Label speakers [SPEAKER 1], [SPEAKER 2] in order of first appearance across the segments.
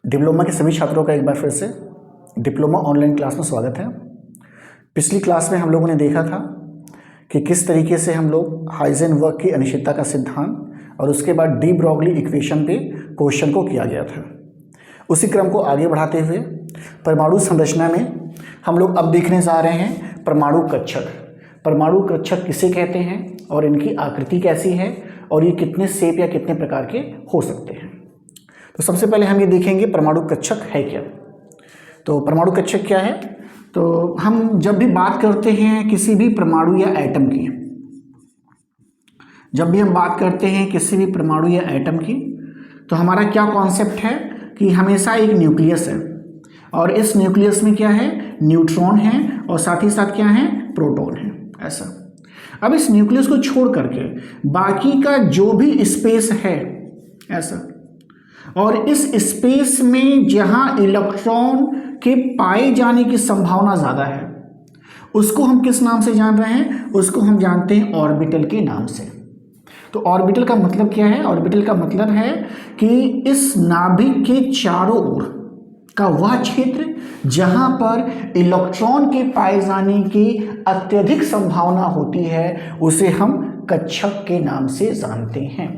[SPEAKER 1] Diploma के सभी छात्रों का एक बार फिर से डिप्लोमा ऑनलाइन क्लास में स्वागत है। पिछली क्लास में हम लोगों ने देखा था कि किस तरीके से हम लोग हाइजेनबर्ग की अनिश्चितता का सिद्धांत और उसके बाद डी ब्रॉगली इक्वेशन पे क्वेश्चन को किया गया था। उसी क्रम को आगे बढ़ाते हुए परमाणु संरचना में हम लोग अब देखने जा रहे हैं परमाणु कक्षक। परमाणु कक्षक किसे कहते हैं और इनकी आकृति कैसी है और ये कितने शेप या कितने प्रकार के हो सकते हैं। तो सबसे पहले हम ये देखेंगे परमाणु कक्षक है क्या। तो परमाणु कक्षक क्या है, तो हम जब भी बात करते हैं किसी भी परमाणु या एटम की, जब भी हम बात करते हैं किसी भी परमाणु या एटम की, तो हमारा क्या कॉन्सेप्ट है कि हमेशा एक न्यूक्लियस है और इस न्यूक्लियस में क्या है, न्यूट्रॉन है और साथ ही साथ क्या है, प्रोटॉन है। ऐसा अब इस न्यूक्लियस को छोड़ करके बाकी का जो भी स्पेस है ऐसा, और इस स्पेस में जहां इलेक्ट्रॉन के पाए जाने की संभावना ज़्यादा है उसको हम किस नाम से जान रहे हैं, उसको हम जानते हैं ऑर्बिटल के नाम से। तो ऑर्बिटल का मतलब क्या है, ऑर्बिटल का मतलब है कि इस नाभिक के चारों ओर का वह क्षेत्र जहां पर इलेक्ट्रॉन के पाए जाने की अत्यधिक संभावना होती है उसे हम कक्षक के नाम से जानते हैं।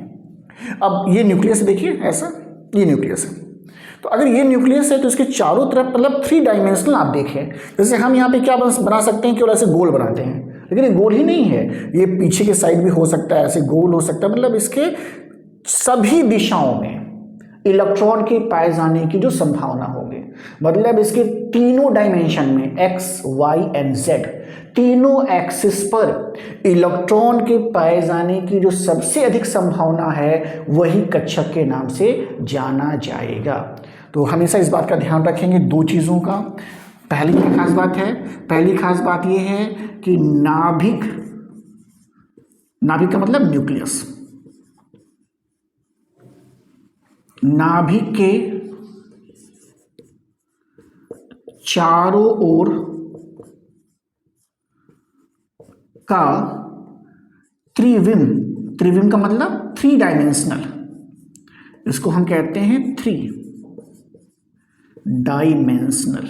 [SPEAKER 1] अब ये न्यूक्लियस देखिए, ऐसा ये न्यूक्लियस है। तो अगर ये न्यूक्लियस है तो इसके चारों तरफ मतलब 3 डायमेंशनल आप देखें, जैसे हम यहाँ पे क्या बना सकते हैं, केवल ऐसे गोल बनाते हैं, लेकिन ये गोल ही नहीं है, ये पीछे के साइड भी हो सकता है, ऐसे गोल हो सकता है। मतलब इसके सभी दिशाओं में इलेक्ट्रॉन के पाए जाने की जो संभावना होगी, मतलब इसके तीनों डायमेंशन में एक्स वाई एंड जेड तीनों एक्सिस पर इलेक्ट्रॉन के पाए जाने की जो सबसे अधिक संभावना है वही कक्षक के नाम से जाना जाएगा। तो हमेशा इस बात का ध्यान रखेंगे दो चीज़ों का। पहली क्या खास बात है, पहली खास बात यह है कि नाभिक का मतलब न्यूक्लियस, नाभिक के चारों ओर का त्रिविम का मतलब 3 डायमेंशनल, इसको हम कहते हैं 3 डायमेंशनल।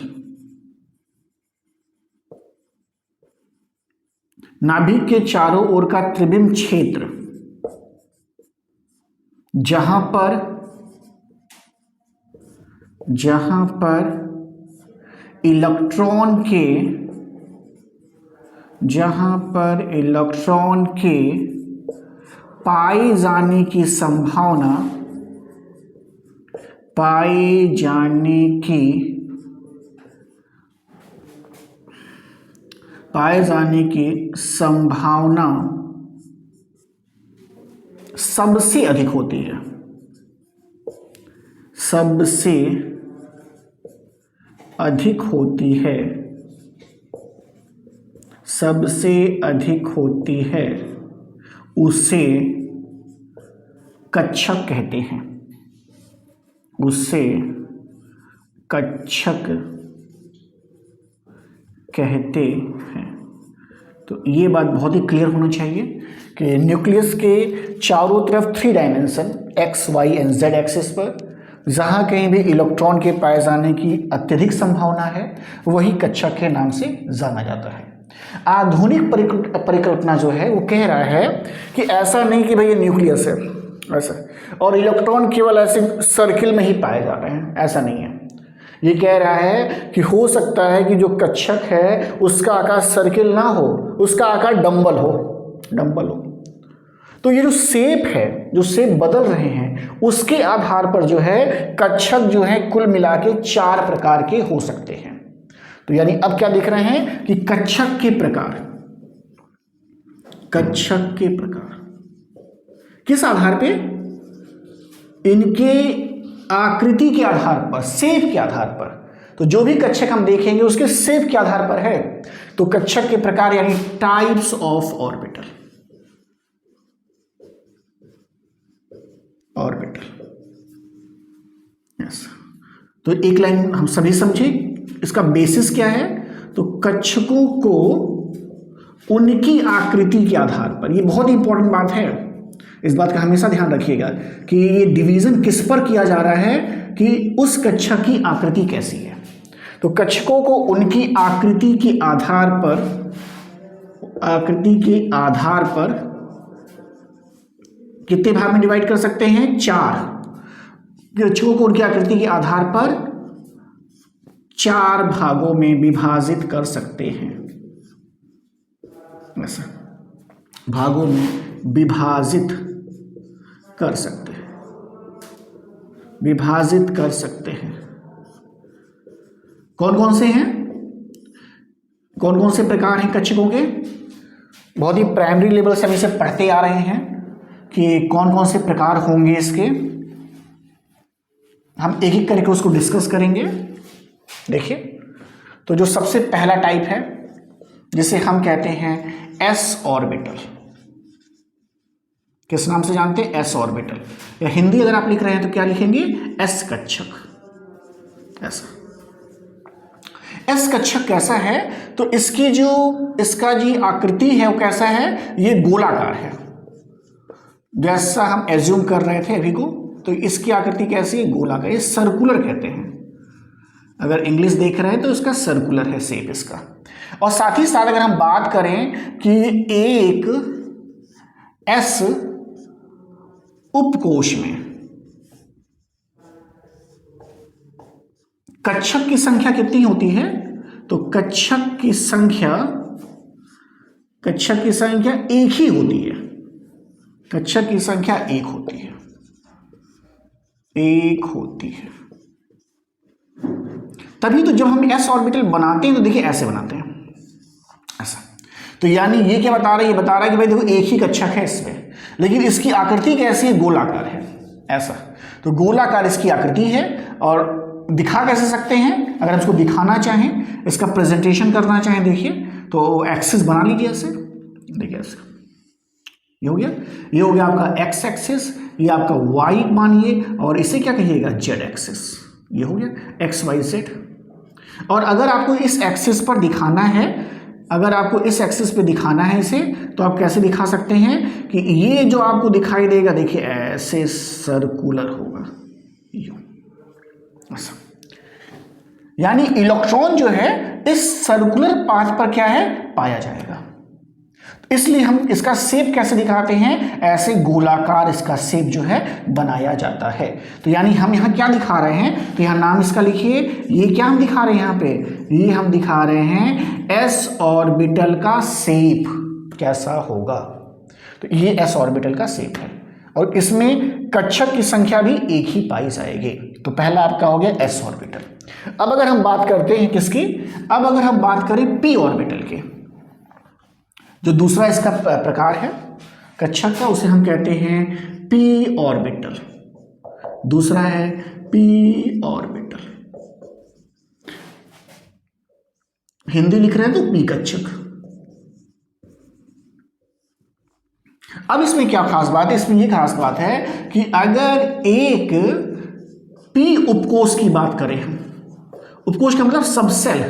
[SPEAKER 1] नाभिक के चारों ओर का त्रिविम क्षेत्र जहां पर इलेक्ट्रॉन के पाए जाने की संभावना सबसे अधिक होती है, सबसे अधिक होती है उसे कक्षक कहते हैं, उसे कक्षक कहते हैं। तो ये बात बहुत ही क्लियर होना चाहिए कि न्यूक्लियस के चारों तरफ 3 dimension X Y and Z axis पर जहाँ कहीं भी इलेक्ट्रॉन के पाए जाने की अत्यधिक संभावना है वही कक्षक के नाम से जाना जाता है। आधुनिक परिकल्पना जो है वो कह रहा है कि ऐसा नहीं कि भाई ये न्यूक्लियस है ऐसा और इलेक्ट्रॉन केवल ऐसे सर्किल में ही पाए जा रहे हैं, ऐसा नहीं है। ये कह रहा है कि हो सकता है कि जो कक्षक है उसका आकार सर्किल ना हो, उसका आकार डंबल हो। तो ये जो शेप है, जो शेप बदल रहे हैं उसके आधार पर जो है कक्षक जो है कुल मिला के 4 प्रकार के हो सकते हैं। तो यानी अब क्या देख रहे हैं कि कक्षक के प्रकार किस आधार पे, इनके आकृति के आधार पर, शेप के आधार पर। तो जो भी कक्षक हम देखेंगे उसके शेप के आधार पर है। तो कक्षक के प्रकार यानी टाइप्स ऑफ ऑर्बिटल यस। तो एक लाइन हम सभी समझे, इसका बेसिस क्या है, तो कक्षकों को उनकी आकृति के आधार पर, ये बहुत ही इंपॉर्टेंट बात है, इस बात का हमेशा ध्यान रखिएगा कि ये डिवीजन किस पर किया जा रहा है, कि उस कच्छक की आकृति कैसी है। तो कच्छकों को उनकी आकृति के आधार पर कितने भाग में डिवाइड कर सकते हैं? 4। कच्छकों को उनकी आकृति के आधार पर 4 भागों में विभाजित कर सकते हैं। ऐसा भागों में विभाजित कर सकते हैं, विभाजित कर सकते हैं। कौन कौन से हैं? कौन कौन से प्रकार हैं कच्छकों के? बहुत ही प्राइमरी लेवल से हम इसे पढ़ते आ रहे हैं कि कौन कौन से प्रकार होंगे इसके। हम एक एक करके उसको डिस्कस करेंगे। देखिए, तो जो सबसे पहला टाइप है जिसे हम कहते हैं एस ऑर्बिटल। किस नाम से जानते हैं? S orbital. या हिंदी अगर आप लिख रहे हैं तो क्या लिखेंगे? एस कच्छक। ऐसा एस कच्छक कैसा है? तो इसकी जो इसका जी आकृति है वो कैसा है? ये गोलाकार है, जैसा हम एज्यूम कर रहे थे अभी को। तो इसकी आकृति कैसी है? गोलाकार। ये सर्कुलर कहते हैं। अगर इंग्लिश देख रहे हैं तो इसका सर्कुलर है शेप इसका। और साथ ही साथ अगर हम बात करें कि एक एस उपकोश में कच्छक की संख्या कितनी होती है? तो कच्छक की संख्या एक ही होती है। कच्छक की संख्या एक होती है, एक होती है। तभी तो जब हम एस ऑर्बिटल बनाते हैं तो देखिए ऐसे बनाते हैं, ऐसा। तो यानी ये क्या बता रहा है? ये बता रहा है कि भाई देखो एक ही कच्छक है इसमें, लेकिन इसकी आकृति कैसी है? गोलाकार है, ऐसा। तो गोलाकार इसकी आकृति है। और दिखा कैसे सकते हैं? अगर इसको दिखाना चाहें, इसका प्रेजेंटेशन करना चाहें, देखिए तो एक्सिस बना लीजिए ऐसे। देखिए ऐसे, ये हो गया। ये हो गया आपका एक्स एक्सिस, ये आपका वाई मानिए, और इसे क्या कहिएगा? Z axis. ये हो गया एक्स वाई जेड। और अगर आपको इस एक्सिस पर दिखाना है, अगर आपको इस एक्सिस पे दिखाना है इसे, तो आप कैसे दिखा सकते हैं कि ये जो आपको दिखाई देगा, देखिए ऐसे सर्कुलर होगा, यूं ऐसा। यानी इलेक्ट्रॉन जो है इस सर्कुलर पाथ पर क्या है? पाया जाएगा। इसलिए हम इसका शेप कैसे दिखाते हैं? ऐसे गोलाकार इसका शेप जो है बनाया जाता है। तो यानी हम यहाँ क्या दिखा रहे हैं? तो यहाँ नाम इसका लिखिए। ये क्या हम दिखा रहे हैं यहाँ पे? ये हम दिखा रहे हैं एस ऑर्बिटल का शेप कैसा होगा। तो ये एस ऑर्बिटल का शेप है, और इसमें कच्छक की संख्या भी एक ही पाई जाएगी। तो पहला आपका हो गया एस ऑर्बिटल। अब अगर हम बात करते हैं किसकी? अब अगर हम बात करें पी ऑर्बिटल के, जो दूसरा इसका प्रकार है कच्छक का, उसे हम कहते हैं पी ऑर्बिटल। दूसरा है पी ऑर्बिटल। हिंदी लिख रहे हैं तो पी कच्छक। अब इसमें क्या खास बात है? इसमें यह खास बात है कि अगर एक पी उपकोष की बात करें हम, उपकोष का मतलब सबसेल,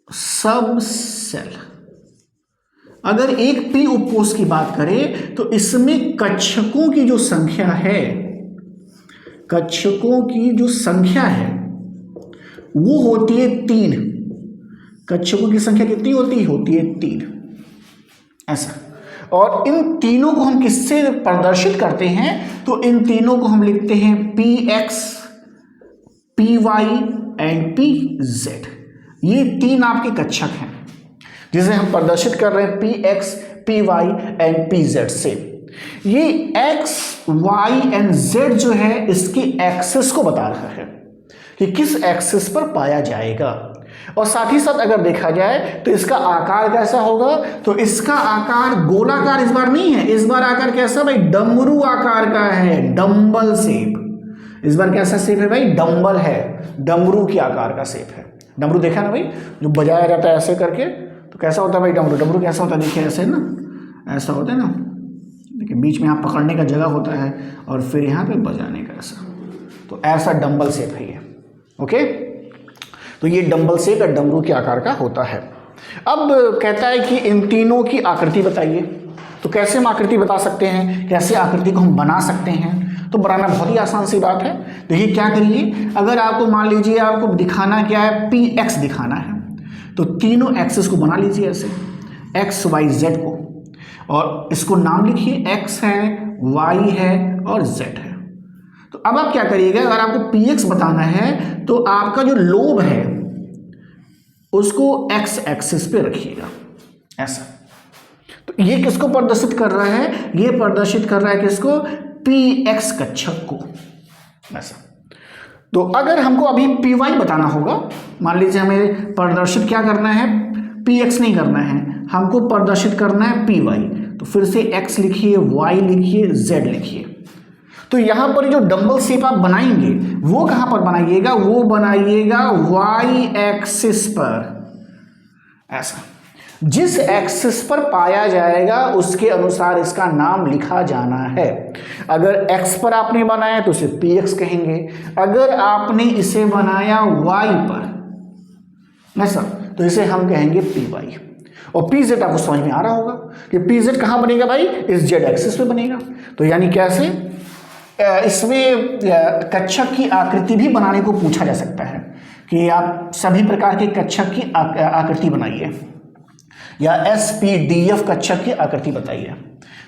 [SPEAKER 1] सबसेल। अगर एक पी उपकोष की बात करें तो इसमें कच्छकों की जो संख्या है, कच्छकों की जो संख्या है वो होती है 3। कच्छकों की संख्या कितनी होती है 3, ऐसा। और इन तीनों को हम किससे प्रदर्शित करते हैं? तो इन तीनों को हम लिखते हैं P X, P Y and P Z. ये 3 आपके कच्छक हैं जिसे हम प्रदर्शित कर रहे हैं P X, P Y and P Z से। ये एक्स, वाई एंड जेड जो है इसकी एक्सिस को बता रहा है कि किस एक्सिस पर पाया जाएगा। और साथ ही साथ अगर देखा जाए तो इसका आकार कैसा होगा? तो इसका आकार गोलाकार इस बार नहीं है, इस बार आकार कैसा भाई? डमरू आकार का है, डंबल शेप। इस बार कैसा शेप है भाई? डंबल है, डमरू के आकार का शेप है। डमरू देखा ना भाई, जो बजाया जाता है ऐसे करके, तो कैसा होता है भाई डमरू? डमरू कैसा होता है? देखिए ऐसे ना, ऐसा होता है ना, देखिए बीच में यहाँ पकड़ने का जगह होता है और फिर यहाँ पे बजाने का ऐसा। तो ऐसा डंबल शेप है ये, ओके। तो ये डंबल शेप या डमरू के आकार का होता है। अब कहता है कि इन तीनों की आकृति बताइए। तो कैसे हम आकृति बता सकते हैं? कैसे आकृति को हम बना सकते हैं? तो बनाना बहुत ही आसान सी बात है। देखिए क्या करिए, अगर आपको मान लीजिए आपको दिखाना क्या है, पी एक्स दिखाना है, तो तीनों एक्सिस को बना लीजिए ऐसे, एक्स वाई जेड को, और इसको नाम लिखिए, एक्स है, वाई है और जेड है। तो अब आप क्या करिएगा, अगर आपको पी एक्स बताना है तो आपका जो लोब है उसको एक्स एक्सिस पे रखिएगा ऐसा। तो ये किसको प्रदर्शित कर रहा है, ये प्रदर्शित कर रहा है किसको, पी एक्स कक्षक को ऐसा। तो अगर हमको अभी पी वाई बताना होगा, मान लीजिए हमें प्रदर्शित क्या करना है, पी एक्स नहीं करना है, हमको प्रदर्शित करना है पी वाई, तो फिर से एक्स लिखिए, वाई लिखिए, जेड लिखिए। तो यहां पर जो डंबल शेप आप बनाएंगे वो कहां पर बनाइएगा, वो बनाइएगा वाई एक्सिस पर ऐसा। जिस एक्सिस पर पाया जाएगा उसके अनुसार इसका नाम लिखा जाना है। अगर एक्स पर आपने बनाया तो इसे पी एक्स कहेंगे, अगर आपने इसे बनाया वाई पर ऐसा तो इसे हम कहेंगे पी वाई। और पी जेड आपको समझ में आ रहा होगा कि पी जेड कहां बनेगा भाई, इस जेड एक्सिस पे बनेगा। तो यानी कैसे, इसमें कक्षक की आकृति भी बनाने को पूछा जा सकता है कि आप सभी प्रकार के कक्षक की आकृति बनाइए, या एस पी डी एफ कक्षक की आकृति बताइए।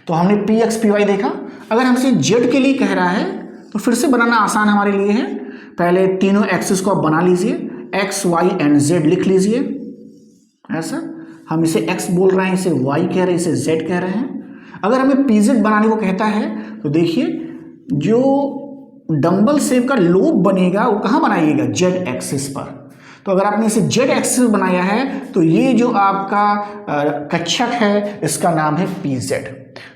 [SPEAKER 1] तो हमने पी एक्स पी वाई देखा। अगर हमसे जेड के लिए कह रहा है तो फिर से बनाना आसान हमारे लिए है। पहले तीनों एक्सिस को आप बना लीजिए, एक्स वाई एंड जेड लिख लीजिए ऐसा। हम इसे एक्स बोल रहे हैं, इसे वाई कह रहे हैं, इसे जेड कह रहे हैं। अगर हमें पी जेड बनाने को कहता है तो देखिए जो डंबल शेप का लोब बनेगा वो कहाँ बनाइएगा, जेड एक्सिस पर। तो अगर आपने इसे जेड एक्सिस बनाया है तो ये जो आपका कक्षक है इसका नाम है पी जेड।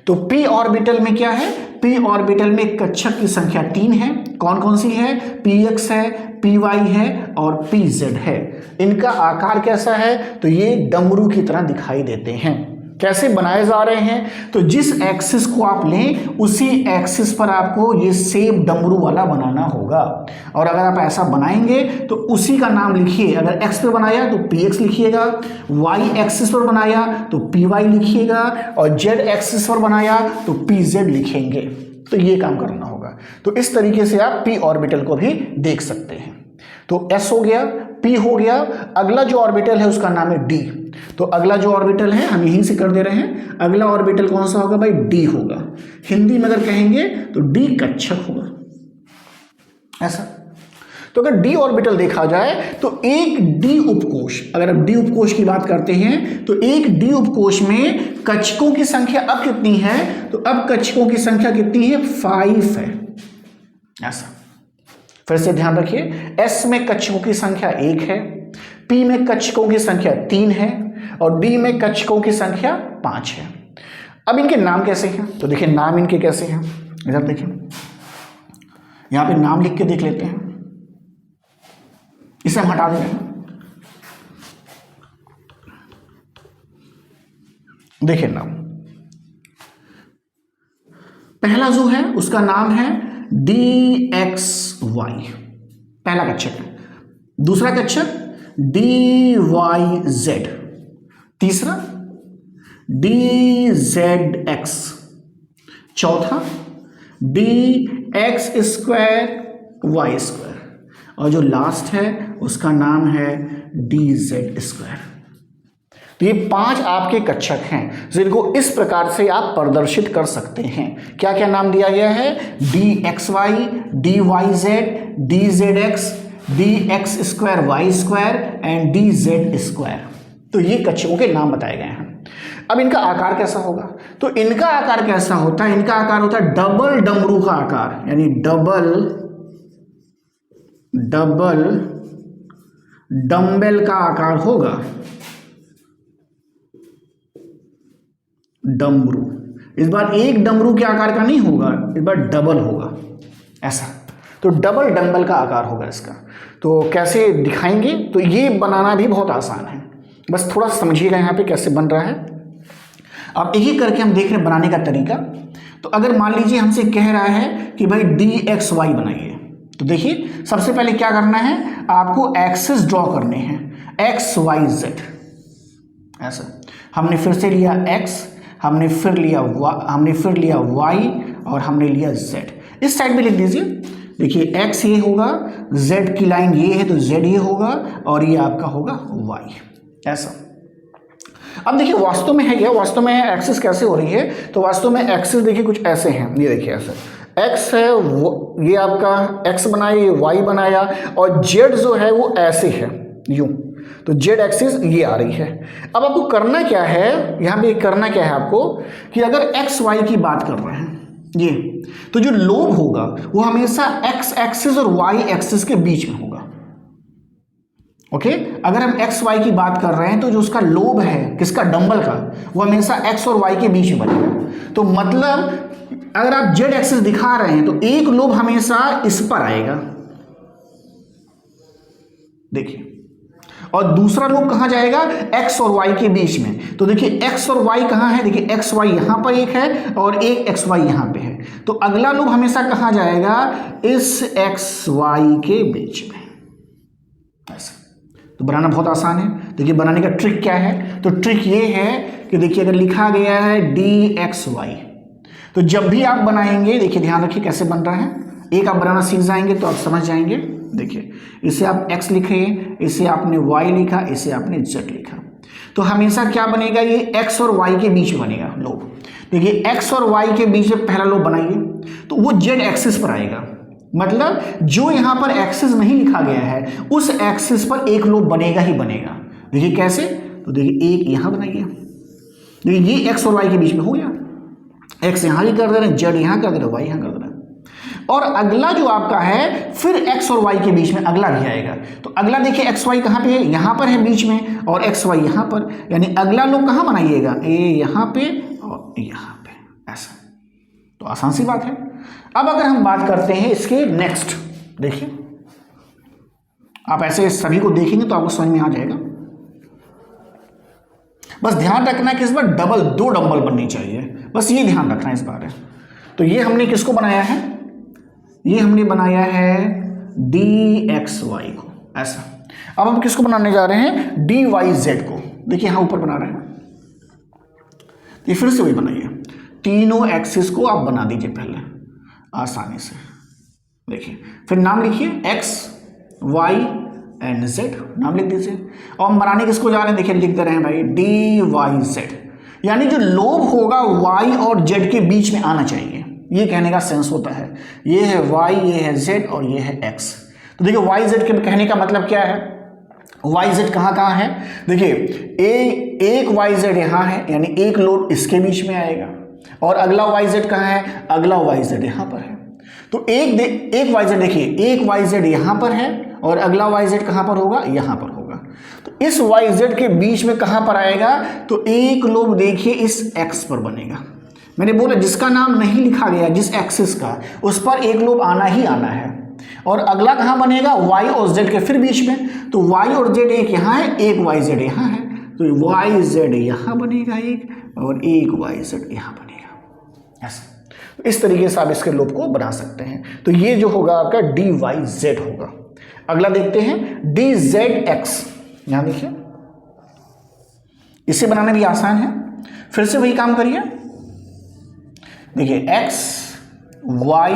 [SPEAKER 1] तो पी ऑर्बिटल में क्या है, पी ऑर्बिटल में कक्षक की संख्या 3 है। कौन कौन सी है, पी एक्स है, पी वाई है और पी जेड है। इनका आकार कैसा है, तो ये डमरू की तरह दिखाई देते हैं। कैसे बनाए जा रहे हैं, तो जिस एक्सिस को आप लें उसी एक्सिस पर आपको ये शेप डमरू वाला बनाना होगा। और अगर आप ऐसा बनाएंगे तो उसी का नाम लिखिए। अगर एक्स पे बनाया तो पी एक्स लिखिएगा, वाई एक्सिस पर बनाया तो पी वाई लिखिएगा, और जेड एक्सिस पर बनाया तो पी जेड लिखेंगे। तो ये काम करना होगा। तो इस तरीके से आप पी ऑर्बिटल को भी देख सकते हैं। तो एस हो गया, पी हो गया। अगला जो ऑर्बिटल है उसका नाम है डी। तो अगला जो ऑर्बिटल है हम यहीं से कर दे रहे हैं। अगला ऑर्बिटल कौन सा होगा भाई, डी होगा। हिंदी में अगर कहेंगे तो डी कक्षक होगा ऐसा। तो अगर डी ऑर्बिटल देखा जाए तो एक डी उपकोष, अगर हम डी उपकोष की बात करते हैं तो एक डी उपकोष में कक्षकों की संख्या अब कितनी है, तो अब कक्षकों की संख्या कितनी है, 5 है ऐसा। फिर से ध्यान रखिए, एस में कक्षकों की संख्या 1 है, पी में कक्षकों की संख्या 3 है और डी में कक्षकों की संख्या 5 है। अब इनके नाम कैसे हैं, तो देखिए नाम इनके कैसे हैं, इधर देखिए, यहां पे नाम लिख के देख लेते हैं। इसे हम हटा दे रहे हैं। देखिए नाम, पहला जो है उसका नाम है डी एक्स वाई, पहला कक्षक है। दूसरा कक्षक डी वाई जेड, तीसरा डी जेड एक्स, चौथा D X square Y square, और जो लास्ट है उसका नाम है डी जेड स्क्वायर। तो ये 5 आपके कक्षक हैं जिनको इस प्रकार से आप प्रदर्शित कर सकते हैं। क्या क्या नाम दिया गया है, D X Y, D Y Z, D Z X, D X square Y square and D Z square. तो ये कक्षकों के नाम बताए गए हैं। अब इनका आकार कैसा होगा, तो इनका आकार कैसा होता है, इनका आकार होता है डबल डमरू का आकार, यानी डबल डंबल का आकार होगा डमरू। इस बार एक डमरू के आकार का नहीं होगा, इस बार डबल होगा ऐसा। तो डबल डंबल का आकार होगा इसका। तो कैसे दिखाएंगे, तो ये बनाना भी बहुत आसान है, बस थोड़ा समझिएगा यहाँ पे कैसे बन रहा है। अब एक एक करके हम देख रहे हैं बनाने का तरीका। तो अगर मान लीजिए हमसे कह रहा है कि भाई डी एक्स वाई बनाइए, तो देखिए सबसे पहले क्या करना है, आपको एक्सिस ड्रॉ करने हैं, एक्स वाई जेड ऐसा। हमने फिर से लिया एक्स, हमने फिर लिया वाई और हमने लिया जेड। इस साइड भी लिख दीजिए। देखिए x ये होगा, z की लाइन ये है तो z ये होगा और ये आपका होगा y, ऐसा। अब देखिए वास्तव में है क्या, वास्तव में एक्सिस कैसे हो रही है, तो वास्तव में एक्सिस देखिए कुछ ऐसे हैं, ये देखिए ऐसे x है, ये आपका x बनाया, ये y बनाया, और z जो है वो ऐसे है यूं, तो z एक्सिस ये आ रही है। अब आपको करना क्या है, यहाँ पे करना क्या है आपको कि अगर x y की बात कर रहे हैं ये, तो जो लोब होगा वो हमेशा x एक्सिस और y एक्सिस के बीच में होगा। ओके, अगर हम एक्स वाई की बात कर रहे हैं तो जो उसका लोब है किसका, डंबल का, वो हमेशा एक्स और वाई के बीच में बनेगा। तो मतलब अगर आप जेड एक्सिस दिखा रहे हैं तो एक लोब हमेशा इस पर आएगा, देखिए, और दूसरा लोब कहां जाएगा, एक्स और वाई के बीच में। तो देखिए एक्स और वाई कहां है, देखिए एक्स वाई यहां पर एक है और एक एक्स वाई यहां पे है, तो अगला लोब हमेशा कहां जाएगा, इस एक्स वाई के बीच में, ऐसा। तो बनाना बहुत आसान है। देखिए बनाने का ट्रिक क्या है, तो ट्रिक ये है कि देखिए अगर लिखा गया है डी एक्स वाई, तो जब भी आप बनाएंगे देखिए ध्यान रखिए कैसे बन रहा है, एक आप बनाना सीख जाएंगे तो आप समझ जाएंगे। देखिए इसे आप x लिखे, इसे आपने y लिखा, इसे आपने z लिखा, तो हमेशा क्या बनेगा, ये x और y के बीच में बनेगा लोब। देखिए x और y के बीच में पहला लोब बनाइए तो वो z एक्सिस पर आएगा, मतलब जो यहां पर एक्सिस नहीं लिखा गया है उस एक्सिस पर एक लोब बनेगा ही बनेगा। देखिए कैसे, तो देखिए एक यहां बनाइए, देखिए ये x और y के बीच में हो गया, x यहां भी कर दे रहे हैं, z यहां कर दे रहे हैं, y यहां कर दे रहे हैं, और अगला जो आपका है फिर x और y के बीच में अगला भी आएगा। तो अगला देखिए x y कहां पे है, यहां पर है बीच में, और x y यहां पर, यानी अगला लोग कहां बनाइएगा, a यहां पे और यहां पे, ऐसा। तो आसान सी बात है। अब अगर हम बात करते हैं इसके नेक्स्ट, देखिए आप ऐसे सभी को देखेंगे तो आपको समझ में आ जाएगा। बस ध्यान रखना है कि इस बार दो डंबल बननी चाहिए, बस ये ध्यान रखना है इस बार है। तो ये हमने किसको बनाया है, ये हमने बनाया है डी एक्स वाई को, ऐसा। अब हम किसको बनाने जा रहे हैं, डी वाई जेड को। देखिए यहां ऊपर बना रहे हैं, ये फिर से वही बनाइए, तीनों एक्सिस को आप बना दीजिए पहले आसानी से। देखिए फिर नाम लिखिए एक्स वाई एंड जेड, नाम लिख दीजिए, और हम बनाने किसको जा रहे हैं, देखिए लिख दे रहे हैं भाई डी वाई जेड, यानी जो लोब होगा वाई और जेड के बीच में आना चाहिए, ये कहने का सेंस होता है। ये है y, ये है z और ये है x। तो देखिए y z के कहने का मतलब क्या है, y z कहाँ है, देखिए एक y z यहाँ है, यानी एक लोड इसके बीच में आएगा, और अगला y z कहाँ है, अगला y z यहाँ पर है। तो एक y z देखिए, एक y z यहाँ पर है और अगला y z कहाँ पर होगा, यहाँ पर होगा। तो इस y z के बीच में कहाँ पर आएगा, तो एक लोब देखिए इस x पर बनेगा। मैंने बोला जिसका नाम नहीं लिखा गया, जिस एक्सिस का, उस पर एक लोब आना ही आना है, और अगला कहाँ बनेगा, y और z के फिर बीच में। तो y और z एक यहाँ है, एक y z यहाँ है, तो y z यहाँ बनेगा एक, और एक y z यहाँ बनेगा, ऐसा। तो इस तरीके से आप इसके लोब को बना सकते हैं। तो ये जो होगा आपका डी वाई जेड होगा। अगला देखते हैं डी जेड एक्स, यहाँ देखिए इसे बनाना भी आसान है, फिर से वही काम करिए। देखिए x y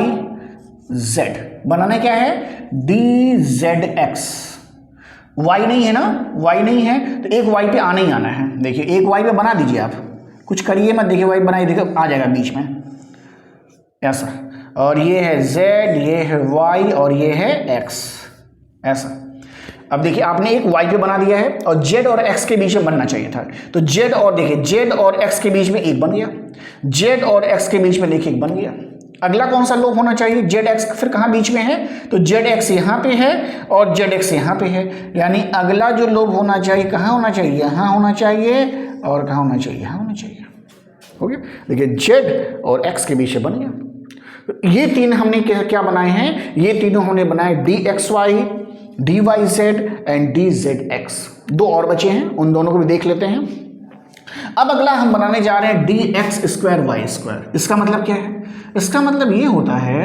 [SPEAKER 1] z बनाना क्या है, डी जेड एक्स, y नहीं है ना, y नहीं है तो एक y पे आना ही आना है। देखिए एक y पे बना दीजिए, आप कुछ करिए मत, देखिए y बनाइए, देखिए आ जाएगा बीच में, ऐसा। और ये है z, ये है y और ये है x, ऐसा। अब देखिए आपने एक y पे बना दिया है और z और x के बीच में बनना चाहिए था, तो z और देखिए z और x के बीच में एक बन गया, z और x के बीच में देखिए एक बन गया। अगला कौन सा लोब होना चाहिए, z x फिर कहाँ बीच में है, तो z x यहाँ पे है और z x यहाँ पे है, यानी अगला जो लोब होना चाहिए कहाँ होना चाहिए, यहाँ होना चाहिए, और कहाँ होना चाहिए, यहाँ होना चाहिए। हो गया, देखिए z और x के बीच में बन गया। तो ये तीन हमने क्या बनाए हैं, ये तीनों हमने बनाए D X Y, D Y Z and D Z X. दो और बचे हैं, उन दोनों को भी देख लेते हैं। अब अगला हम बनाने जा रहे हैं D X square Y square. इसका मतलब क्या है, इसका मतलब ये होता है,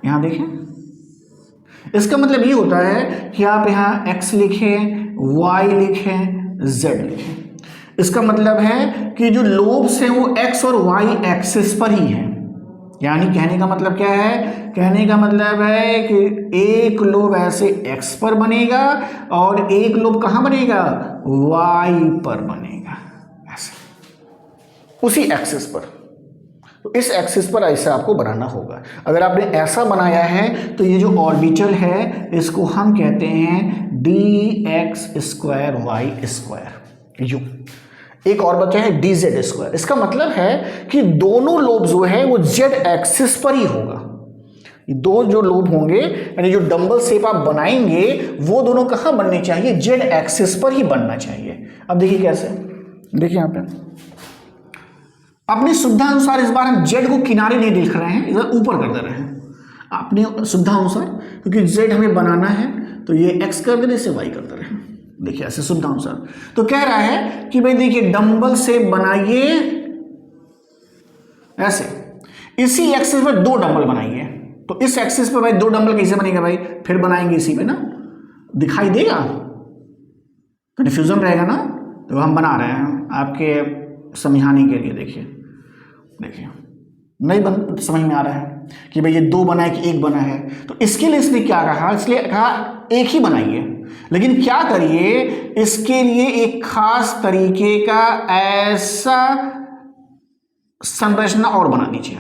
[SPEAKER 1] यहां देखें, इसका मतलब ये होता है कि आप यहाँ x लिखें, y लिखें, z लिखें। इसका मतलब है कि जो लोब्स हैं वो x और y एक्सिस पर ही है, यानी कहने का मतलब क्या है, कहने का मतलब है कि एक लोब ऐसे x पर बनेगा और एक लोब कहाँ बनेगा, y पर बनेगा, ऐसे उसी एक्सिस पर। तो इस एक्सिस पर ऐसा आपको बनाना होगा। अगर आपने ऐसा बनाया है तो ये जो ऑर्बिटल है इसको हम कहते हैं dx²y², यू। एक और बचा है dz²। इसका मतलब है कि दोनों लोब जो है वो z एक्सिस पर ही होगा। दो जो लोब होंगे यानी जो डंबल शेप आप बनाएंगे वो दोनों कहाँ बनने चाहिए, z एक्सिस पर ही बनना चाहिए। अब देखिए कैसे, देखिए यहाँ पे अपनी सुविधा अनुसार इस बार हम z को किनारे नहीं लिख रहे हैं, इधर ऊपर कर दे रहे हैं अपनी सुविधा अनुसार, क्योंकि z हमें बनाना है तो ये x कर दे रहे, इसे y कर दे रहे हैं। देखिए ऐसे सुविधा अनुसार। तो कह रहा है कि भाई देखिए डंबल शेप बनाइए ऐसे, इसी एक्सिस पर दो डंबल बनाइए। तो इस एक्सिस पर भाई दो डंबल कैसे बनेगा भाई, फिर बनाएंगे इसी पे ना, दिखाई देगा, कन्फ्यूजन रहेगा ना। तो हम बना रहे हैं आपके समझाने के लिए। देखिए देखिए नहीं समझ में आ रहा है कि भाई ये दो बना है कि एक बना है, तो इसके लिए इसने क्या कहा, इसलिए कहा एक ही बनाइए। लेकिन क्या करिए, इसके लिए एक खास तरीके का ऐसा संरचना और बना दीजिए।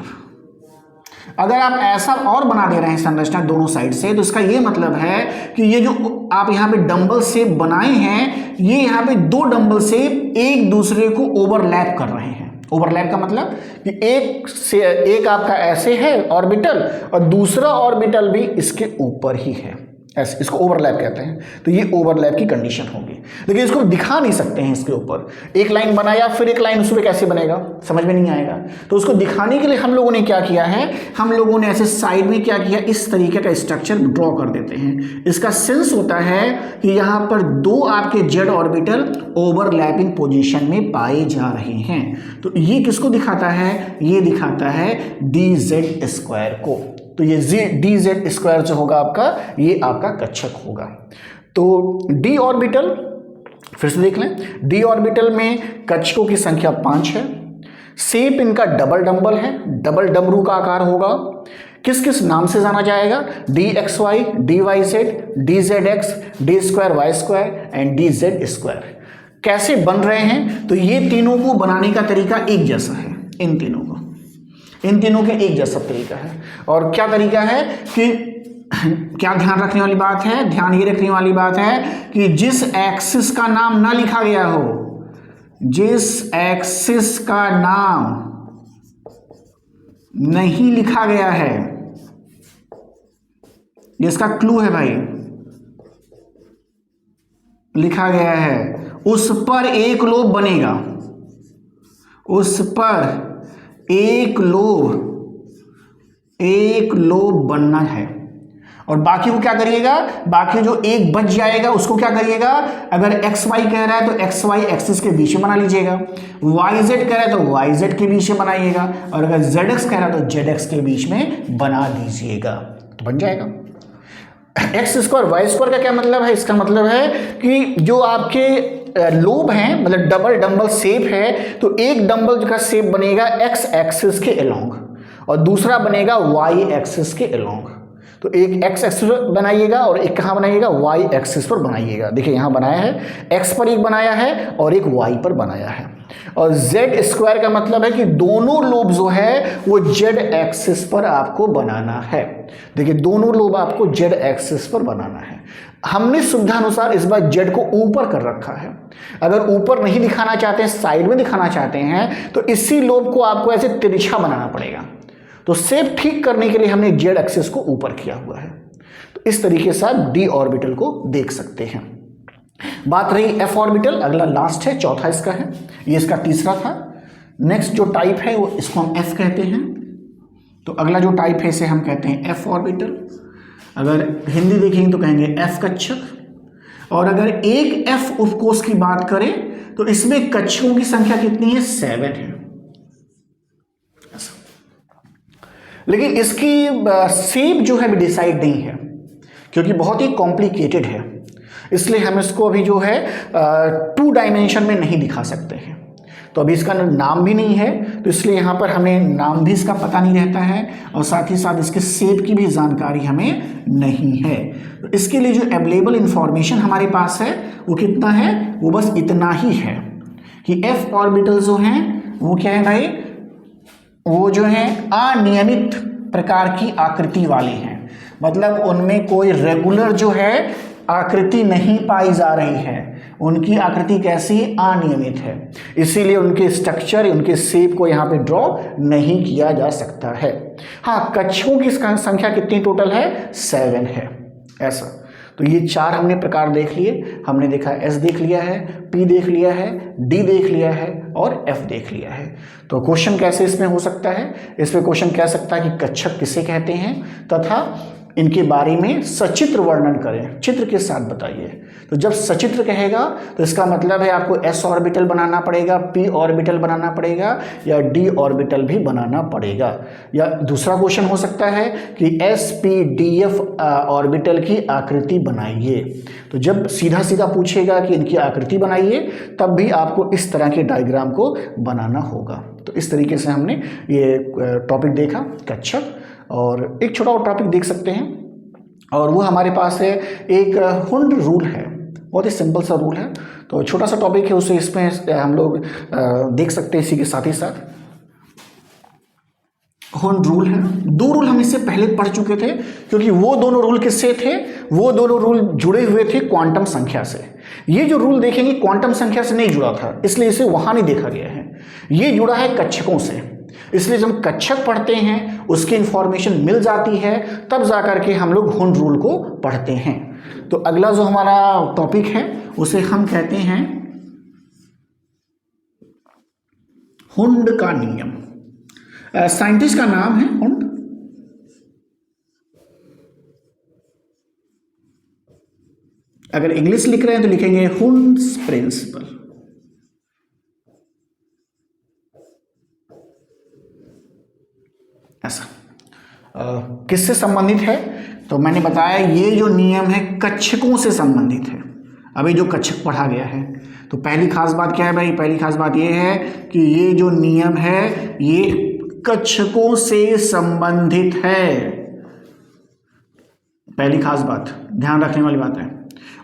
[SPEAKER 1] अगर आप ऐसा और बना दे रहे हैं संरचना दोनों साइड से, तो इसका ये मतलब है कि ये जो आप यहाँ पे डंबल शेप बनाए हैं, ये यहाँ पे दो डंबल शेप एक दूसरे को ओवरलैप कर रहे हैं। ओवरलैप का मतलब कि एक आपका ऐसे है ऑर्बिटल और दूसरा ऑर्बिटल भी इसके ऊपर ही है, ऐसे, इसको ओवरलैप कहते हैं। तो ये ओवरलैप की कंडीशन होगी, लेकिन इसको दिखा नहीं सकते हैं इसके ऊपर। एक लाइन बनाया फिर एक लाइन उस पर कैसे बनेगा, समझ में नहीं आएगा। तो उसको दिखाने के लिए हम लोगों ने क्या किया है, हम लोगों ने ऐसे साइड में क्या किया, इस तरीके का स्ट्रक्चर ड्रॉ कर देते हैं। इसका सेंस होता है कि यहाँ पर दो आपके जेड ऑर्बिटल ओवरलैपिंग पोजिशन में पाए जा रहे हैं। तो ये किसको दिखाता है, ये दिखाता है dz² को। तो ये dz² जो होगा आपका, ये आपका कक्षक होगा। तो d ऑर्बिटल फिर से देख लें, d ऑर्बिटल में कक्षकों की संख्या 5 है। शेप इनका डबल डंबल है, डबल डमरू का आकार होगा। किस किस नाम से जाना जाएगा, dxy, dyz, dzx, d²y² and dz²। कैसे बन रहे हैं, तो ये तीनों को बनाने का तरीका एक जैसा है। इन तीनों के एक जैसा तरीका है। और क्या तरीका है कि क्या ध्यान रखने वाली बात है, ध्यान ये रखने वाली बात है कि जिस एक्सिस का नाम ना लिखा गया हो, जिस एक्सिस का नाम नहीं लिखा गया है, जिसका क्लू है भाई, लिखा गया है, उस पर एक लोब बनेगा, उस पर एक लोब बनना है। और बाकी को क्या करिएगा, बाकी जो एक बच जाएगा उसको क्या करिएगा, अगर एक्स वाई कह रहा है तो एक्स वाई एक्सिस के बीच में बना लीजिएगा, वाई जेड कह रहा है तो वाई जेड के बीच में बनाइएगा, और अगर जेड एक्स कह रहा है तो जेड एक्स के बीच में बना दीजिएगा, तो बन जाएगा। x² y² का क्या मतलब है, इसका मतलब है कि जो आपके लोब हैं, मतलब डबल डंबल शेप है, तो एक डंबल का शेप बनेगा x एक्सिस के अलोंग और दूसरा बनेगा y एक्सिस के अलोंग। तो एक x एक्सिस पर बनाइएगा और एक कहाँ बनाइएगा, y एक्सिस पर बनाइएगा। देखिए यहाँ बनाया है, x पर एक बनाया है और एक y पर बनाया है। और z² का मतलब है कि दोनों लोब जो है वो z एक्सिस पर आपको बनाना है। देखिए दोनों लोब आपको z एक्सिस पर बनाना है। हमने सुविधा अनुसार इस बार z को ऊपर कर रखा है। अगर ऊपर नहीं दिखाना चाहते हैं, साइड में दिखाना चाहते हैं, तो इसी लोब को आपको ऐसे तिरछा बनाना पड़ेगा। तो शेप ठीक करने के लिए हमने z एक्सिस को ऊपर किया हुआ है। तो इस तरीके से आप d ऑर्बिटल को देख सकते हैं। बात रही f ऑर्बिटल, अगला लास्ट है, चौथा इसका है, ये इसका तीसरा था। नेक्स्ट जो टाइप है वो इसको हम f कहते हैं। तो अगला जो टाइप है इसे हम कहते हैं f ऑर्बिटल। अगर हिंदी देखेंगे तो कहेंगे f कक्षक। और अगर एक f उपकोष की बात करें तो इसमें कक्षकों की संख्या कितनी है, 7 है। लेकिन इसकी शेप जो है डिसाइड नहीं है, क्योंकि बहुत ही कॉम्प्लिकेटेड है, इसलिए हम इसको अभी जो है 2 डायमेंशन में नहीं दिखा सकते हैं। तो अभी इसका नाम भी नहीं है, तो इसलिए यहाँ पर हमें नाम भी इसका पता नहीं रहता है और साथ ही साथ इसके शेप की भी जानकारी हमें नहीं है। तो इसके लिए जो अवेलेबल इंफॉर्मेशन हमारे पास है वो कितना है, वो बस इतना ही है कि f ऑर्बिटल जो हैं वो क्या है भाई, वो जो है अनियमित प्रकार की आकृति वाले हैं, मतलब उनमें कोई रेगुलर जो है आकृति नहीं पाई जा रही है, उनकी आकृति कैसी अनियमित है, इसीलिए उनके स्ट्रक्चर, उनके शेप को यहाँ पे ड्रॉ नहीं किया जा सकता है। हाँ, कक्षकों की संख्या कितनी टोटल है, 7 है ऐसा। तो ये 4 हमने प्रकार देख लिए, हमने देखा S देख लिया है, P देख लिया है, D देख लिया है और F देख लिया है। तो क्वेश्चन कैसे इसमें हो सकता है, इसमें क्वेश्चन कह सकता है कि कक्षक किसे कहते हैं तथा इनके बारे में सचित्र वर्णन करें, चित्र के साथ बताइए। तो जब सचित्र कहेगा तो इसका मतलब है आपको s ऑर्बिटल बनाना पड़ेगा, p ऑर्बिटल बनाना पड़ेगा या d ऑर्बिटल भी बनाना पड़ेगा। या दूसरा क्वेश्चन हो सकता है कि s p d f orbital की आकृति बनाइए। तो जब सीधा सीधा पूछेगा कि इनकी आकृति बनाइए, तब भी आपको इस तरह के डायग्राम को बनाना होगा। तो इस तरीके से हमने ये टॉपिक देखा कक्षक, और एक छोटा और टॉपिक देख सकते हैं, और वो हमारे पास है एक हुंड रूल है, बहुत ही सिंपल सा रूल है। तो छोटा सा टॉपिक है, उसे इसमें हम लोग देख सकते हैं। इसी के साथ ही साथ हुंड रूल है, 2 रूल हम इससे पहले पढ़ चुके थे, क्योंकि वो दोनों रूल किससे थे, वो दोनों रूल जुड़े हुए थे क्वांटम संख्या से। ये जो रूल देखेंगे क्वांटम संख्या से नहीं जुड़ा था, इसलिए इसे वहां नहीं देखा गया है, ये जुड़ा है कक्षकों से। इसलिए जब कक्षक पढ़ते हैं उसकी इंफॉर्मेशन मिल जाती है, तब जाकर के हम लोग हुंड रूल को पढ़ते हैं। तो अगला जो हमारा टॉपिक है उसे हम कहते हैं हुंड का नियम। साइंटिस्ट का नाम है हुंड। अगर इंग्लिश लिख रहे हैं तो लिखेंगे हुंड्स प्रिंसिपल। ऐसा किससे संबंधित है, तो मैंने बताया ये जो नियम है कक्षकों से संबंधित है। अभी जो कक्षक पढ़ा गया है, तो पहली खास बात क्या है भाई, पहली खास बात ये है कि ये जो नियम है ये कक्षकों से संबंधित है। पहली खास बात ध्यान रखने वाली बात है।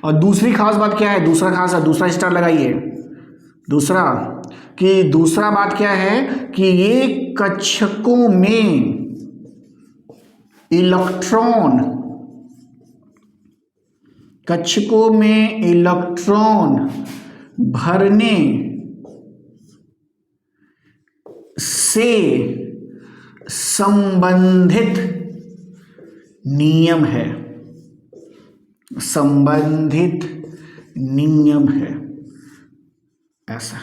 [SPEAKER 1] और दूसरी खास बात क्या है, दूसरा स्टार लगाइए। दूसरा बात क्या है कि ये कक्षकों में इलेक्ट्रॉन भरने से संबंधित नियम है, ऐसा।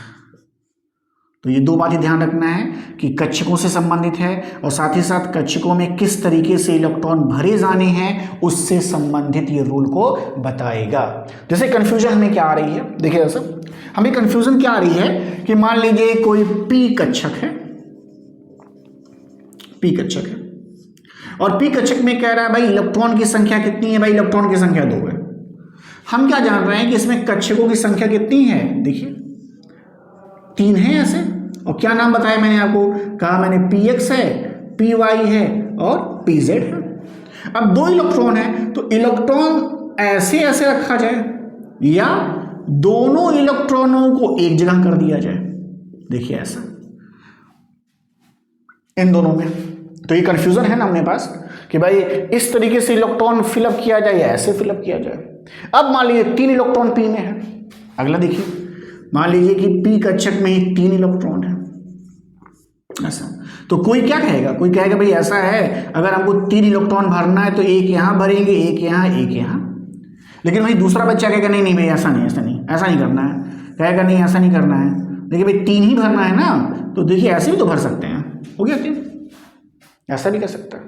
[SPEAKER 1] तो ये 2 बातें ध्यान रखना है कि कक्षकों से संबंधित है और साथ ही साथ कक्षकों में किस तरीके से इलेक्ट्रॉन भरे जाने हैं उससे संबंधित ये रूल को बताएगा। जैसे कंफ्यूजन हमें क्या आ रही है, देखिए ऐसा हमें कंफ्यूजन क्या आ रही है कि मान लीजिए कोई p कक्षक है और p कक्षक में कह रहा है भाई इलेक्ट्रॉन की संख्या कितनी है, भाई इलेक्ट्रॉन की संख्या 2 है। हम क्या जान रहे हैं कि इसमें कक्षकों की संख्या कितनी है, देखिए 3 है ऐसे। और क्या नाम बताया मैंने आपको, कहा मैंने px है, py है और pz है। अब 2 इलेक्ट्रॉन है तो इलेक्ट्रॉन ऐसे रखा जाए या दोनों इलेक्ट्रॉनों को एक जगह कर दिया जाए, देखिए ऐसा, इन दोनों में। तो ये कंफ्यूजन है ना अपने पास कि भाई इस तरीके से इलेक्ट्रॉन फिलअप किया जाए या ऐसे फिलअप किया जाए। अब मान लीजिए 3 इलेक्ट्रॉन p में है। अगला देखिए, मान लीजिए कि p कक्षक में ही 3 इलेक्ट्रॉन है, ऐसा। तो कोई क्या कहेगा, कोई कहेगा भाई ऐसा है अगर हमको 3 इलेक्ट्रॉन भरना है तो एक यहाँ भरेंगे, एक यहाँ। लेकिन वही दूसरा बच्चा कहेगा नहीं भाई ऐसा नहीं करना है, कहेगा नहीं ऐसा नहीं करना है, देखिए भाई 3 ही भरना है ना, तो देखिए ऐसे भी तो भर सकते हैं, हो गया 3, ऐसा भी कर सकता है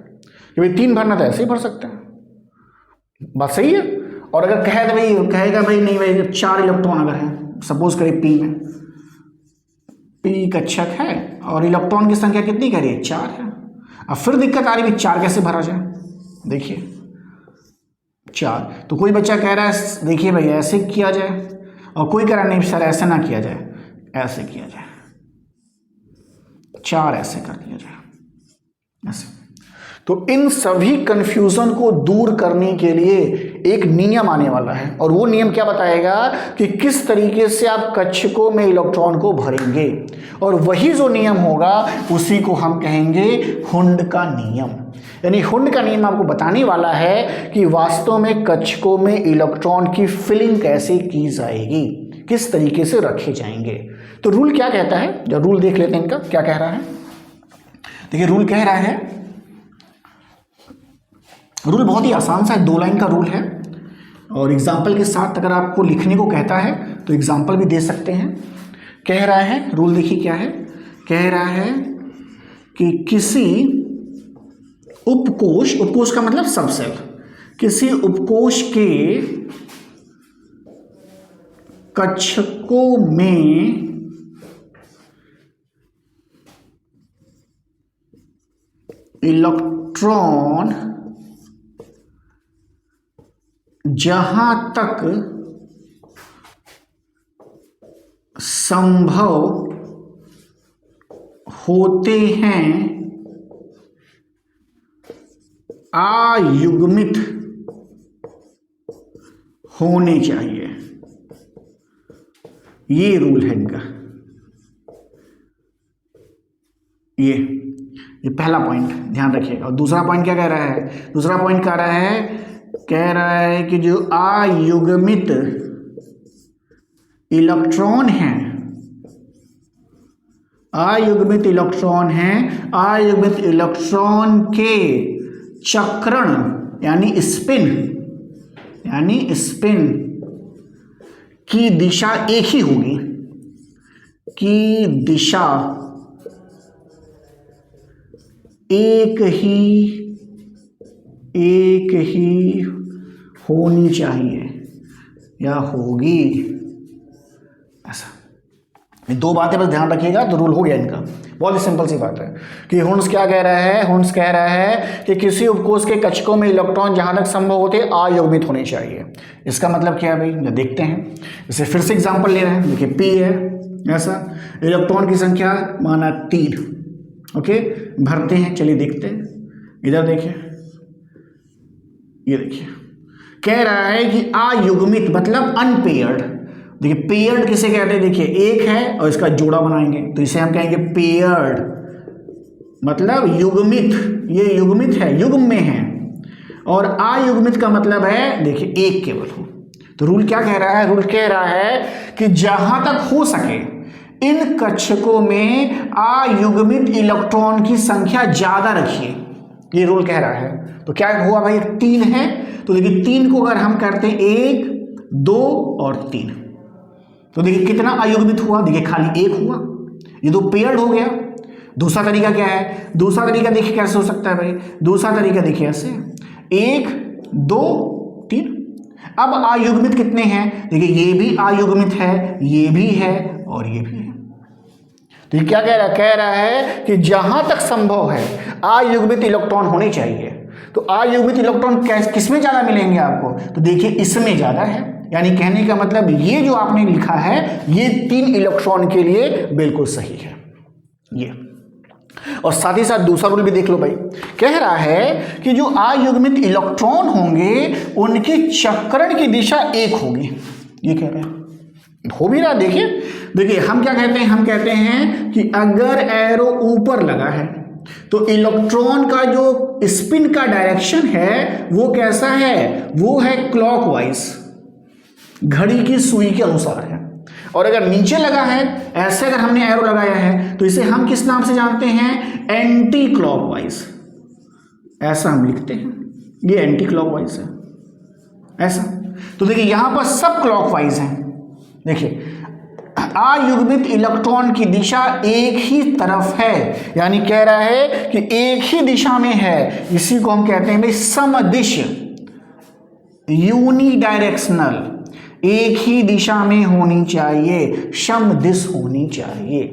[SPEAKER 1] कि भाई 3 भरना तो ऐसे ही भर सकते हैं, बात सही है। और अगर कहेगा भाई नहीं भाई 4 इलेक्ट्रॉन अगर है, सपोज करें p में, p कक्षक है और इलेक्ट्रॉन की संख्या कितनी कह रही है, 4 है। अब फिर दिक्कत आ रही है 4 कैसे भरा जाए, देखिए 4। तो कोई बच्चा कह रहा है देखिए भाई ऐसे किया जाए, और कोई कह रहा नहीं सर ऐसे ना किया जाए, ऐसे किया जाए। 4 ऐसे कर दिया जाए ऐसे। तो इन सभी कंफ्यूजन को दूर करने के लिए एक नियम आने वाला है, और वो नियम क्या बताएगा कि किस तरीके से आप कक्षकों में इलेक्ट्रॉन को भरेंगे, और वही जो नियम होगा उसी को हम कहेंगे हुंड का नियम। यानी हुंड का नियम आपको बताने वाला है कि वास्तव में कक्षकों में इलेक्ट्रॉन की फिलिंग कैसे की जाएगी, किस तरीके से रखे जाएंगे। तो रूल क्या कहता है, जब रूल देख लेते हैं इनका क्या कह रहा है। देखिए रूल कह रहा है, रूल बहुत ही आसान सा 2 लाइन का रूल है, और एग्जाम्पल के साथ अगर आपको लिखने को कहता है तो एग्जाम्पल भी दे सकते हैं। कह रहा है रूल, देखिए क्या है, कह रहा है कि किसी उपकोष, उपकोष का मतलब सबसेल, किसी उपकोष के कक्षकों में इलेक्ट्रॉन जहां तक संभव होते हैं आयुग्मित होने चाहिए। ये रूल है इनका। ये पहला पॉइंट ध्यान रखिएगा। और दूसरा पॉइंट क्या कह रहा है, दूसरा पॉइंट कह रहा है कि जो अयुग्मित इलेक्ट्रॉन हैं, अयुग्मित इलेक्ट्रॉन हैं, अयुग्मित इलेक्ट्रॉन के चक्रण यानी स्पिन की दिशा एक ही होगी, की दिशा एक ही होनी चाहिए या होगी, ऐसा। ये 2 बातें बस ध्यान रखिएगा तो रूल हो गया इनका। बहुत ही सिंपल सी बात है कि हुंस क्या कह रहा है, हुंस कह रहा है कि किसी उपकोष के कक्षकों में इलेक्ट्रॉन जहां तक संभव होते अयुग्मित होने चाहिए। इसका मतलब क्या है भाई, जब देखते हैं, इसे फिर से एग्जांपल ले रहे हैं। देखिए P है ऐसा, इलेक्ट्रॉन की संख्या माना 3, ओके, भरते हैं, चलिए देखते हैं। इधर देखिए, ये देखिए कह रहा है कि अयुग्मित मतलब अनपेयर्ड। देखिए पेयर्ड किसे कहते हैं, देखिए एक है और इसका जोड़ा बनाएंगे तो इसे हम कहेंगे पेयर्ड, मतलब युग्मित। ये युग्मित है, युग्म में है, और अयुग्मित का मतलब है देखिए एक केवल हो। तो रूल क्या कह रहा है, रूल कह रहा है कि जहां तक हो सके इन कक्षकों में अयुग्मित इलेक्ट्रॉन की संख्या ज्यादा रखिए, ये रूल कह रहा है। तो क्या हुआ भाई, 3 है तो देखिए 3 को अगर हम करते हैं 1, 2 और 3, तो देखिए कितना अयुग्मित हुआ, देखिए खाली 1 हुआ, ये तो पेयर्ड हो गया। दूसरा तरीका क्या है, दूसरा तरीका देखिए कैसे हो सकता है भाई, दूसरा तरीका देखिए ऐसे 1, 2, 3। अब अयुग्मित कितने हैं, देखिए ये भी अयुग्मित है, ये भी है और ये भी है। तो ये क्या कह रहा है कि जहां तक संभव है अयुग्मित इलेक्ट्रॉन होने चाहिए। तो अयुग्मित इलेक्ट्रॉन किसमें ज्यादा मिलेंगे आपको, तो देखिए इसमें ज्यादा है। यानी कहने का मतलब ये जो आपने लिखा है ये 3 इलेक्ट्रॉन के लिए बिल्कुल सही है ये। और साथ ही साथ दूसरा रूल भी देख लो भाई, कह रहा है कि जो अयुग्मित इलेक्ट्रॉन होंगे उनके चक्रण की दिशा एक होगी, ये कह रहे हैं, हो भी रहा। देखिए हम क्या कहते हैं, हम कहते हैं कि अगर एरो ऊपर लगा है तो इलेक्ट्रॉन का जो स्पिन का डायरेक्शन है वो कैसा है, वो है क्लॉकवाइज, घड़ी की सुई के अनुसार है। और अगर नीचे लगा है, ऐसे अगर हमने एरो लगाया है तो इसे हम किस नाम से जानते हैं, एंटी क्लॉकवाइज, ऐसा हम लिखते हैं, ये एंटी क्लॉकवाइज है ऐसा। तो देखिए यहां पर सब क्लॉकवाइज हैं। देखिए अयुग्मित इलेक्ट्रॉन की दिशा एक ही तरफ है, यानी कह रहा है कि एक ही दिशा में है, इसी को हम कहते हैं भाई समदिश, यूनिडायरेक्शनल, एक ही दिशा में होनी चाहिए, समदिश होनी चाहिए।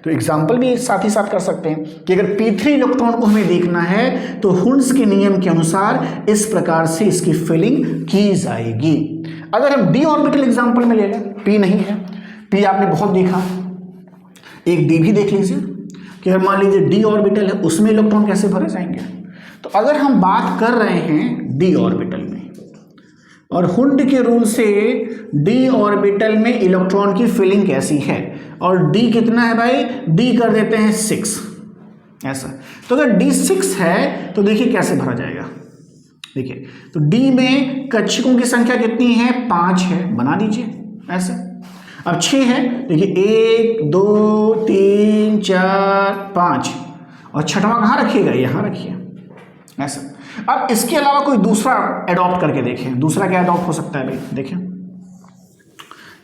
[SPEAKER 1] तो एग्जाम्पल भी साथ ही साथ कर सकते हैं कि अगर P3 इलेक्ट्रॉन को हमें देखना है तो हुंस के नियम के अनुसार इस प्रकार से इसकी फिलिंग की जाएगी। अगर हम d ऑर्बिटल एग्जाम्पल में ले लें, P नहीं है, P आपने बहुत देखा, एक D भी देख लीजिए। कि अगर मान लीजिए डी ऑर्बिटल है उसमें इलेक्ट्रॉन कैसे भरे जाएंगे। तो अगर हम बात कर रहे हैं डी ऑर्बिटल में और हुंड के रूल से डी ऑर्बिटल में इलेक्ट्रॉन की फिलिंग कैसी है और डी कितना है भाई, डी कर देते हैं 6 ऐसा। तो अगर डी 6 है तो देखिए कैसे भरा जाएगा। देखिए तो डी में कक्षकों की संख्या कितनी है, 5 है, बना दीजिए ऐसे। अब 6 है, देखिए 1 2 3 4 5 और छठवां कहाँ रखिएगा, यहाँ रखिए ऐसा। अब इसके अलावा कोई दूसरा एडॉप्ट करके देखें, दूसरा क्या एडॉप्ट हो सकता है भाई, देखें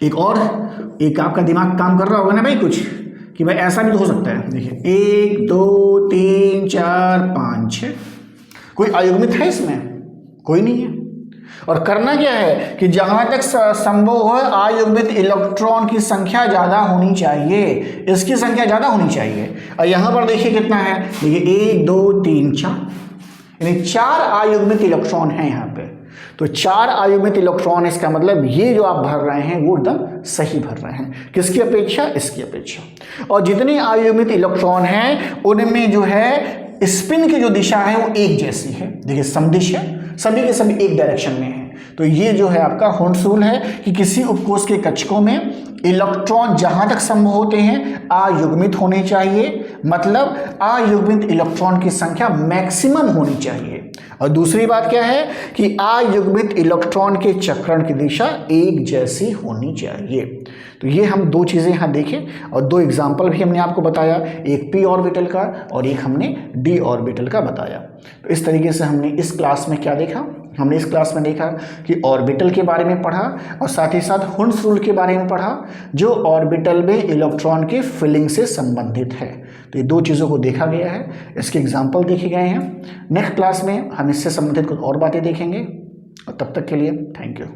[SPEAKER 1] एक आपका दिमाग काम कर रहा होगा ना भाई कुछ, कि भाई ऐसा भी तो हो सकता है। देखिए 1 2 3 4 5 6, कोई अयुग्मित है इसमें, कोई नहीं है। और करना क्या है कि जहां तक संभव हो अयुग्मित इलेक्ट्रॉन की संख्या ज़्यादा होनी चाहिए, इसकी संख्या ज़्यादा होनी चाहिए। और यहाँ पर देखिए कितना है, देखिए 1 2 3 4, यानी 4 अयुग्मित इलेक्ट्रॉन हैं यहाँ पे। तो 4 अयुग्मित इलेक्ट्रॉन, इसका मतलब ये जो आप भर रहे हैं वो एकदम सही भर रहे हैं, किसकी अपेक्षा, इसकी अपेक्षा। और जितने अयुग्मित इलेक्ट्रॉन हैं उनमें जो है स्पिन की जो दिशा है वो एक जैसी है, देखिए समदिश है, सभी के सभी एक डायरेक्शन में है। तो ये जो है आपका हुंड्स रूल है कि किसी उपकोष के कक्षकों में इलेक्ट्रॉन जहां तक संभव होते हैं अयुग्मित होने चाहिए, मतलब अयुग्मित इलेक्ट्रॉन की संख्या मैक्सिमम होनी चाहिए। और दूसरी बात क्या है कि अयुग्मित इलेक्ट्रॉन के चक्रण की दिशा एक जैसी होनी चाहिए। तो ये हम 2 चीज़ें यहाँ देखें और 2 एग्जाम्पल भी हमने आपको बताया, एक पी ऑर्बिटल का और एक हमने डी ऑर्बिटल का बताया। तो इस तरीके से हमने इस क्लास में क्या देखा, हमने इस क्लास में देखा कि ऑर्बिटल के बारे में पढ़ा और साथ ही साथ हुंड्स रूल के बारे में पढ़ा जो ऑर्बिटल में इलेक्ट्रॉन के फिलिंग से संबंधित है। तो ये 2 चीज़ों को देखा गया है, इसके एग्जाम्पल देखे गए हैं। नेक्स्ट क्लास में हम इससे संबंधित कुछ और बातें देखेंगे और तब तक के लिए थैंक यू।